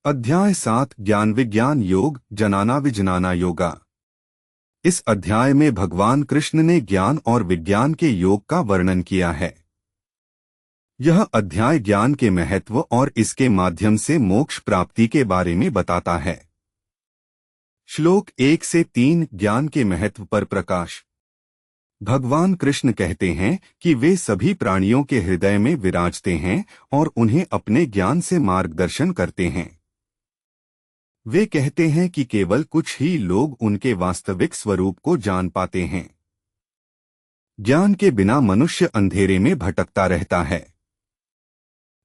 अध्याय 7 ज्ञान विज्ञान योग जनाना विजनाना योगा। इस अध्याय में भगवान कृष्ण ने ज्ञान और विज्ञान के योग का वर्णन किया है। यह अध्याय ज्ञान के महत्व और इसके माध्यम से मोक्ष प्राप्ति के बारे में बताता है। श्लोक 1 से 3 ज्ञान के महत्व पर प्रकाश। भगवान कृष्ण कहते हैं कि वे सभी प्राणियों के हृदय में विराजते हैं और उन्हें अपने ज्ञान से मार्गदर्शन करते हैं। वे कहते हैं कि केवल कुछ ही लोग उनके वास्तविक स्वरूप को जान पाते हैं। ज्ञान के बिना मनुष्य अंधेरे में भटकता रहता है।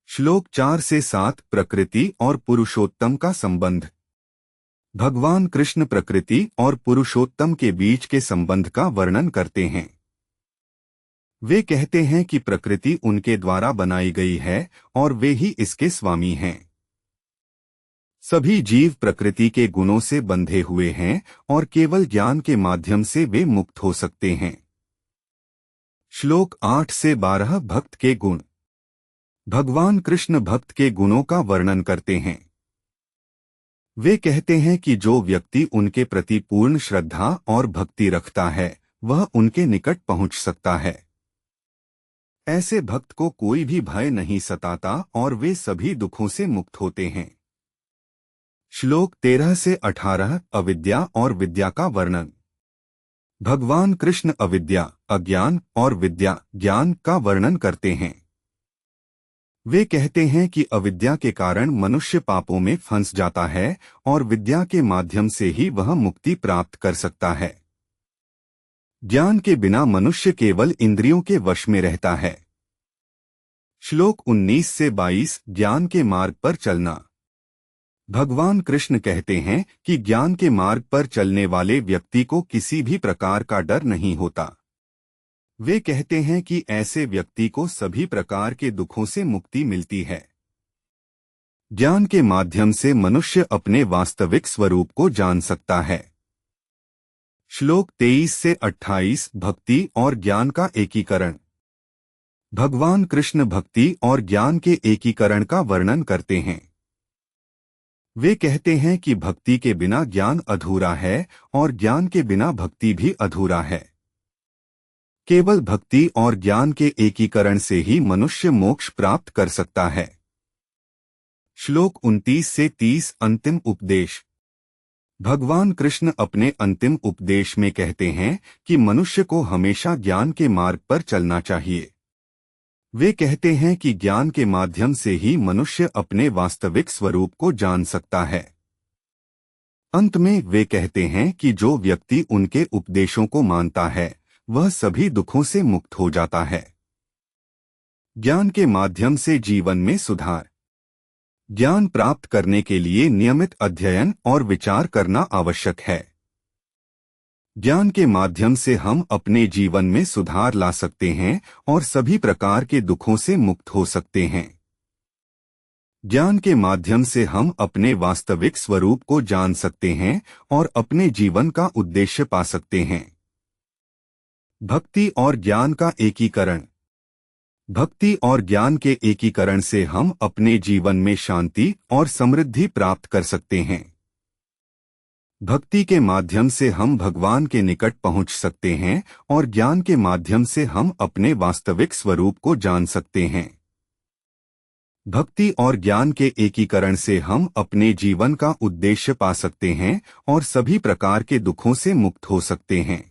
श्लोक 4 से 7 प्रकृति और पुरुषोत्तम का संबंध। भगवान कृष्ण प्रकृति और पुरुषोत्तम के बीच के संबंध का वर्णन करते हैं। वे कहते हैं कि प्रकृति उनके द्वारा बनाई गई है और वे ही इसके स्वामी हैं। सभी जीव प्रकृति के गुणों से बंधे हुए हैं और केवल ज्ञान के माध्यम से वे मुक्त हो सकते हैं। श्लोक 8 से 12 भक्त के गुण। भगवान कृष्ण भक्त के गुणों का वर्णन करते हैं। वे कहते हैं कि जो व्यक्ति उनके प्रति पूर्ण श्रद्धा और भक्ति रखता है वह उनके निकट पहुंच सकता है। ऐसे भक्त को कोई भी भय नहीं सताता और वे सभी दुखों से मुक्त होते हैं। श्लोक 13 से 18 अविद्या और विद्या का वर्णन। भगवान कृष्ण अविद्या अज्ञान और विद्या ज्ञान का वर्णन करते हैं। वे कहते हैं कि अविद्या के कारण मनुष्य पापों में फंस जाता है और विद्या के माध्यम से ही वह मुक्ति प्राप्त कर सकता है। ज्ञान के बिना मनुष्य केवल इंद्रियों के वश में रहता है। श्लोक 19 से 22 ज्ञान के मार्ग पर चलना। भगवान कृष्ण कहते हैं कि ज्ञान के मार्ग पर चलने वाले व्यक्ति को किसी भी प्रकार का डर नहीं होता। वे कहते हैं कि ऐसे व्यक्ति को सभी प्रकार के दुखों से मुक्ति मिलती है। ज्ञान के माध्यम से मनुष्य अपने वास्तविक स्वरूप को जान सकता है। श्लोक 23 से 28 भक्ति और ज्ञान का एकीकरण। भगवान कृष्ण भक्ति और ज्ञान के एकीकरण का वर्णन करते हैं। वे कहते हैं कि भक्ति के बिना ज्ञान अधूरा है और ज्ञान के बिना भक्ति भी अधूरा है। केवल भक्ति और ज्ञान के एकीकरण से ही मनुष्य मोक्ष प्राप्त कर सकता है। श्लोक 29 से 30 अंतिम उपदेश। भगवान कृष्ण अपने अंतिम उपदेश में कहते हैं कि मनुष्य को हमेशा ज्ञान के मार्ग पर चलना चाहिए। वे कहते हैं कि ज्ञान के माध्यम से ही मनुष्य अपने वास्तविक स्वरूप को जान सकता है। अंत में वे कहते हैं कि जो व्यक्ति उनके उपदेशों को मानता है वह सभी दुखों से मुक्त हो जाता है। ज्ञान के माध्यम से जीवन में सुधार। ज्ञान प्राप्त करने के लिए नियमित अध्ययन और विचार करना आवश्यक है। ज्ञान के माध्यम से हम अपने जीवन में सुधार ला सकते हैं और सभी प्रकार के दुखों से मुक्त हो सकते हैं। ज्ञान के माध्यम से हम अपने वास्तविक स्वरूप को जान सकते हैं और अपने जीवन का उद्देश्य पा सकते हैं। भक्ति और ज्ञान का एकीकरण। भक्ति और ज्ञान के एकीकरण से हम अपने जीवन में शांति और समृद्धि प्राप्त कर सकते हैं। भक्ति के माध्यम से हम भगवान के निकट पहुंच सकते हैं और ज्ञान के माध्यम से हम अपने वास्तविक स्वरूप को जान सकते हैं। भक्ति और ज्ञान के एकीकरण से हम अपने जीवन का उद्देश्य पा सकते हैं और सभी प्रकार के दुखों से मुक्त हो सकते हैं।